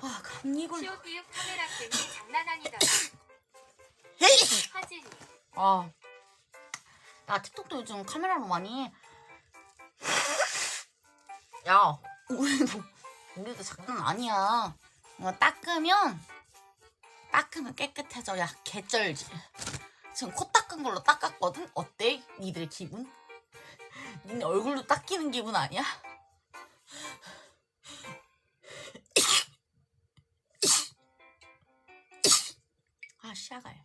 아, 감기 걸려. 시오비육 카메라 끈이 장난 아니더라. 하진이. 아, 나 틱톡도 요즘 카메라로 많이 해. 야, 우리도 장난 아니야. 이거 닦으면 깨끗해져. 야, 개쩔지. 지금 코 닦은 걸로 닦았거든? 어때? 니들 기분? 니네 얼굴도 닦이는 기분 아니야? 아, 시야갈.